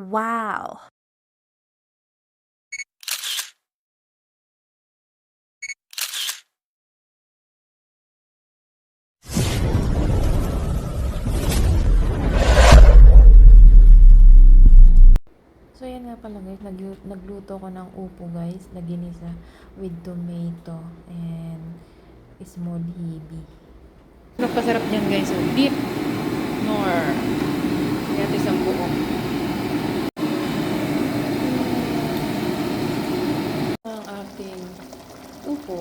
Wow! So, yan nga pala guys, nagluto ko ng upo guys, na ginisa with tomato and small hibi. Napasarap niyan guys, so beef nor kaya isang buo. Ang ating upo.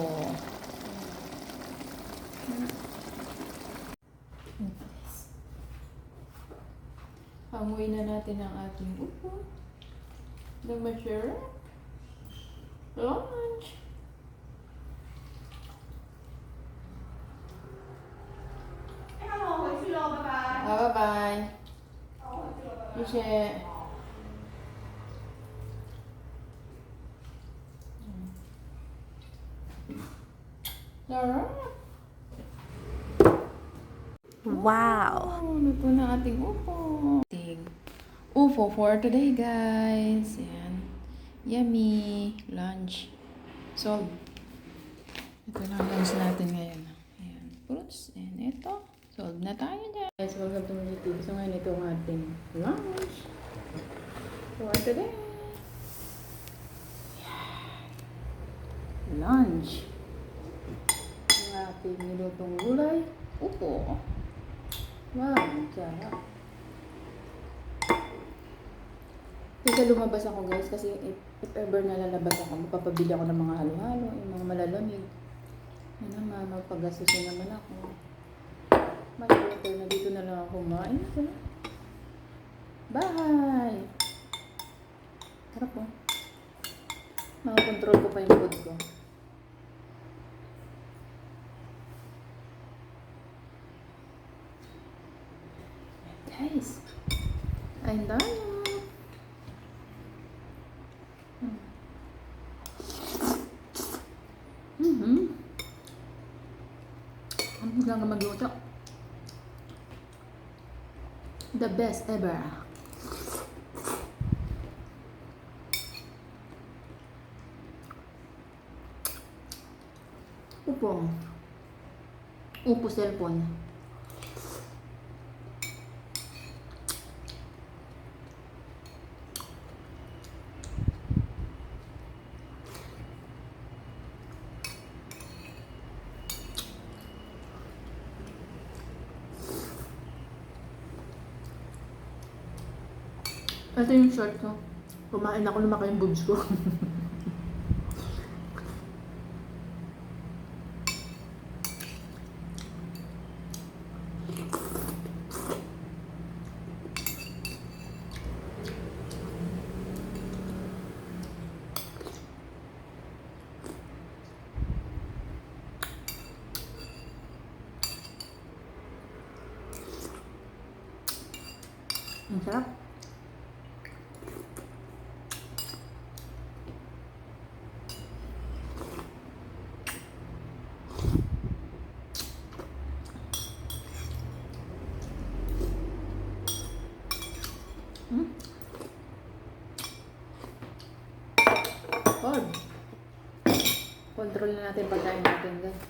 Hanguin na natin ang ating upo. The mature lunch. Bye-bye. 谢谢。Wow! Luto na ating upo. Upo for today, guys. Ayan. Yummy lunch. So, ito na ang lunch natin ngayon. Ayan. Fruits. And ito. Solve na tayo dyan. Guys, welcome to my YouTube. So, ngayon ito ang ating lunch for today. Ayan. Lunch. Ang ating nilutong gulay. Upo. Wow, sarap. Kaya lumabas ako guys kasi if ever nalalabas ako, magpapabili ako ng mga halo-halo, yung mga malalamig. Yan naman, magpagastusin naman ako. Mas better na dito na lang ako kumain sa bahay. Harap po. Makakontrol ko pa yung food ko. Guys, ayun tayo. Ang lang magluto. The best ever. Upo. Upo cellphone. Ito yung short ko. Kumain ako, lumaki yung boobs ko. Ang sarap. Control na natin pagkain natin guys.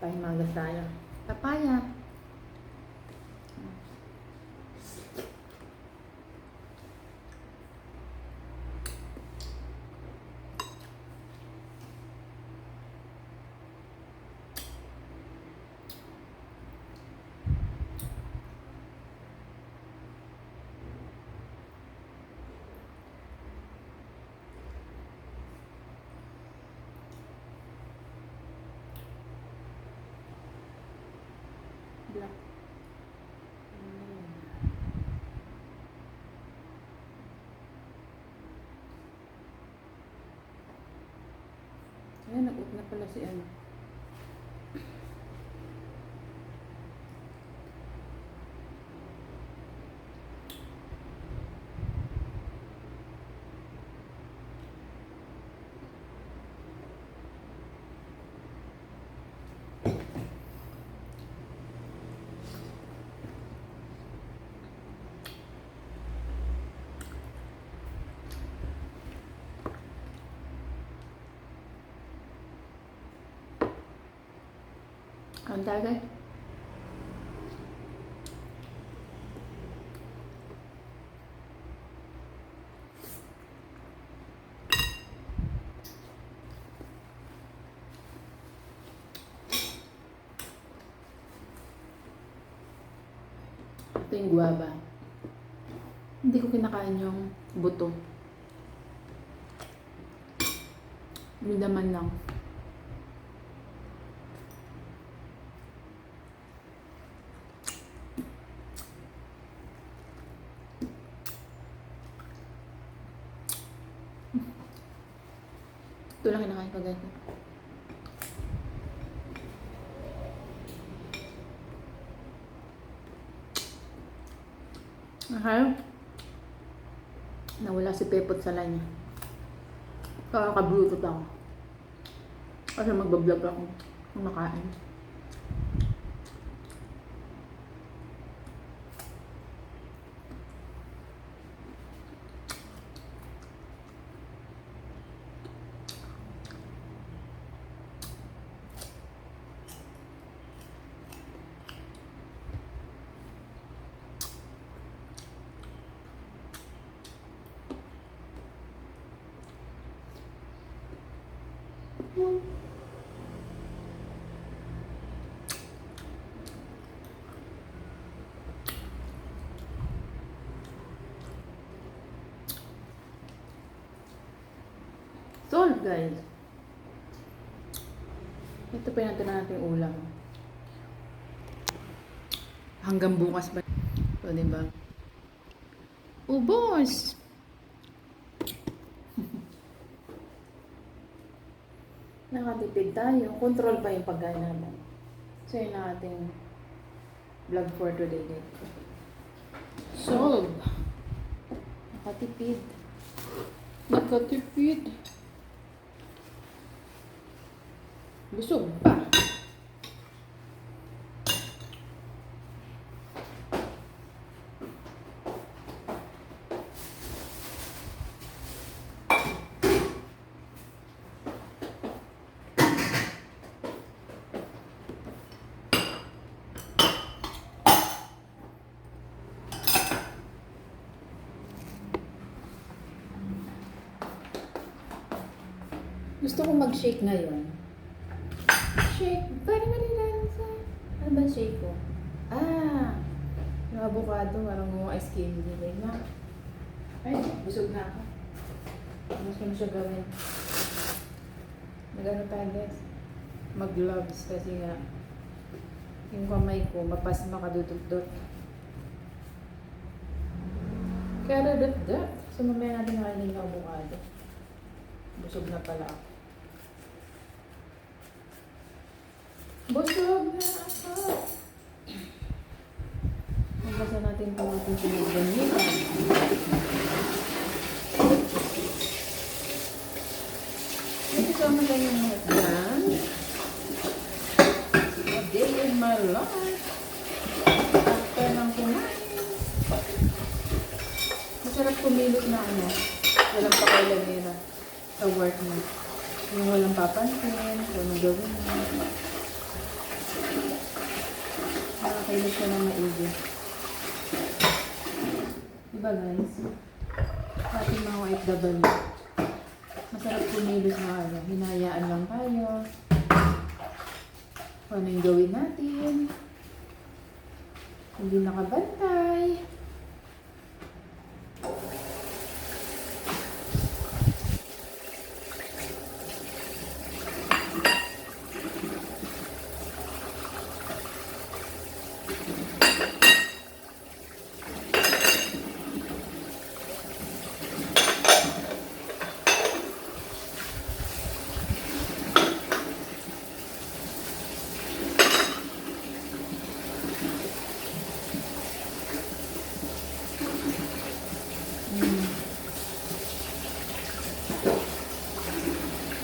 Pahimagas tayo. Papaya. Black. Ayan, nag-off na pala si ano. Ang tagay. Ito yung guava. Hindi ko kinakain yung buto. Yung laman lang. Ito lang kinakain ko guys. Nawala si Pepot sa line niya. Kakablutot ako. Kasi magbablog ako kung nakain. Solve guys. Ito pa natin natin ulam. Hanggang bukas ba? So, diba? Ubos! Nakatipid tayo. Control pa yung pagkain natin. So, yun ang ating vlog for today. Solve! Nakatipid. Nakatipid. Busog pa. Gusto ko mag-shake ngayon. Shake. Parang manilang sa... Ano ba shake ko? Yung avocado. Parang yung ice cream. Hindi na. Ay, busog na ako. Mas ko na siya gawin. Nag-ano tayo guys? Mag-gloves kasi nga yung kamay ko makadudot-dot. Kaya dot-dot. So mamaya natin nakainin yung avocado. Busog na pala ako. Busog na ako. Magbasa natin kung ating sinigbanita. Ito sama lang yung mga dyan. A day in my life. After ng kumain. Masarap kumilos na ano. Walang pakailanira sa work mo. Yung walang papansin. Walang gawin mo. Nakakailos ka ng maigi. Diba guys? Sa ating mga OFW, masarap kumilos na ano. Hinahayaan lang tayo. Kung ano yung gawin natin. Hindi nakabantay.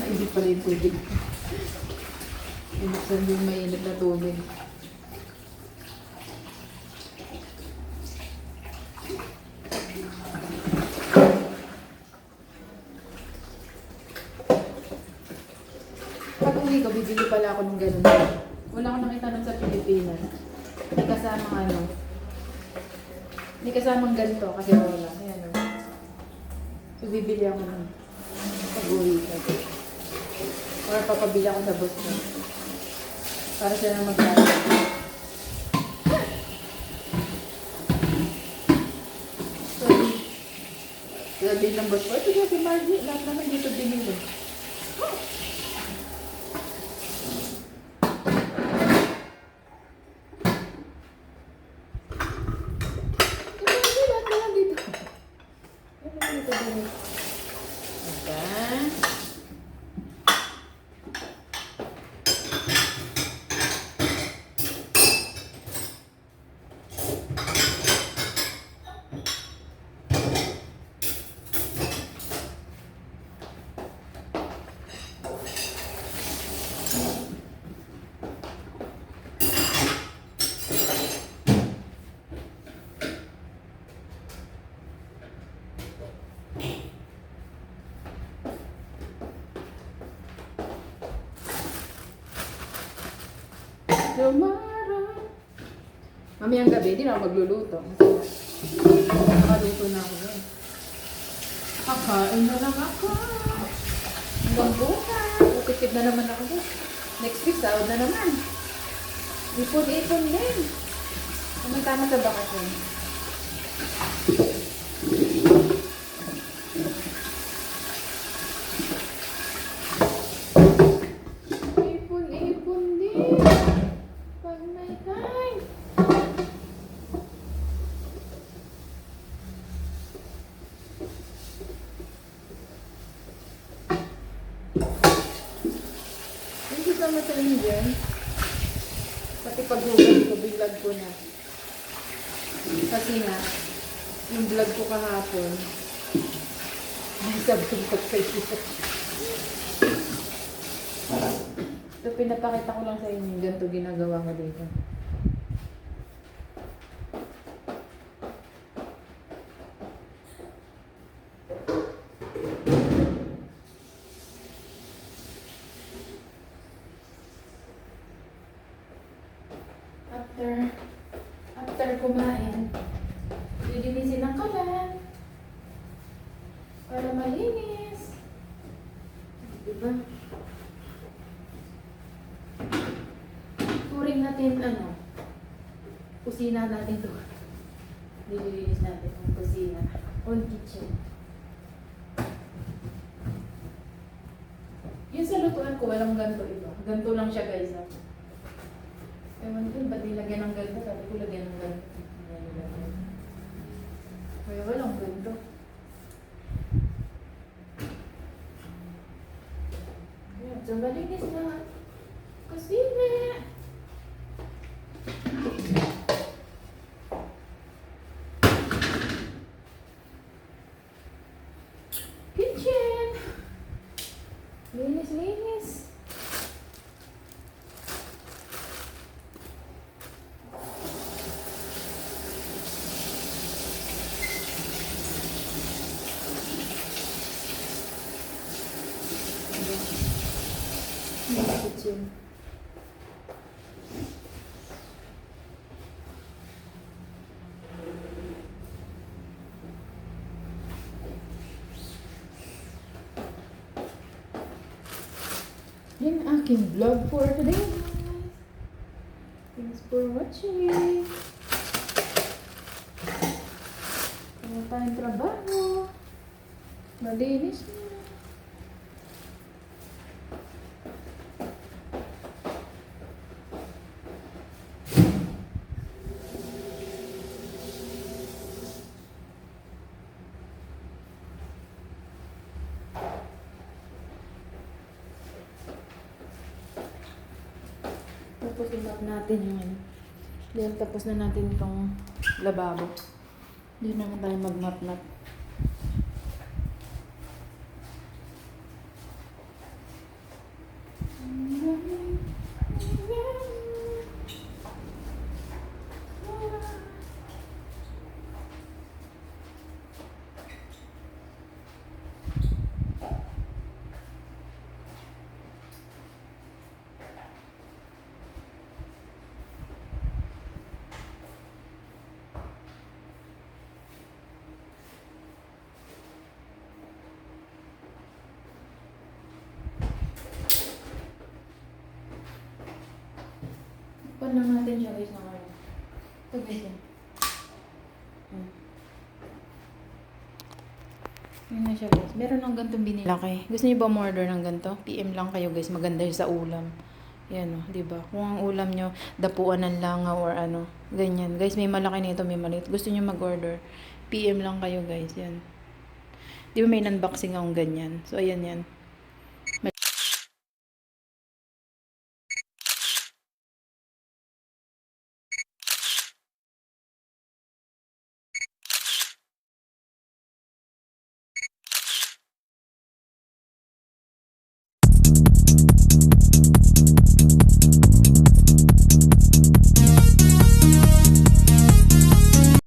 Naisip pala yung tubig. Inuksan yung mainit na tubig. Pag uwi ko, bibili pala ako ng ganun. Wala akong nakita nun sa Pilipinas. Hindi kasamang ano. Hindi kasamang ganito kasi wala. Ayan o. So, bibili ako nun. Pag-uwi ko. Or papabili ako sa boss ko. Para sila na mag-gala. Sabihin ng boss ko, ito siya si Margie, lahat naman dito binili. Margie, lahat naman dito. Lahat naman dito binili. Okay. Tomorrow. Mamayang gabi, di na ako magluluto. Nakaluto na ako doon. Kakain na lang ako. Hanggang bukas. Upitid na naman ako doon. Next week, sahod na naman. Ipon-ipon din. Naman tama sa bakasyon. Ipon-ipon din. Pag may time. Thank you so much sa inyo dyan. Pati pag-vlog ko, vlog ko na. Kasi nga, yung vlog ko kahapon, sabihin ko sa iyo. So, pinapakita ko lang sa inyo, ganito ginagawa ko dito. After kumain, lilinisin ang kalan para malinis. Diba? Turing natin kusina natin to. Nililinis natin ang kusina. On kitchen. Yung sa lutuan ko, walang ganito iba. Ganito lang siya guys. Ewan ko, ba't nilagyan ng ganito? Sabi ko lagyan ng ganito. Kaya walang ganito. Ayan, so malinis na. Kusina! Kitchen! Linis! Kitchen. Yan ang aking vlog for today. Thanks for watching. Wala tayong trabaho. Malinis na. Tapos i-map natin yung Then tapos na natin itong lababo. Hindi naman tayo mag-map-map. Open lang natin siya guys na ngayon. Ito guys yan. Yun na siya guys. Meron ng ganitong binili. Laki. Gusto niyo ba order ng ganito? PM lang kayo guys. Maganda siya sa ulam. Yan o, di ba? Kung ang ulam nyo, dapuan ng langaw or ano. Ganyan. Guys, may malaki nito, may maliit. Gusto niyo mag-order? PM lang kayo guys. Yan. Di ba may unboxing akong ganyan? So, ayan yan.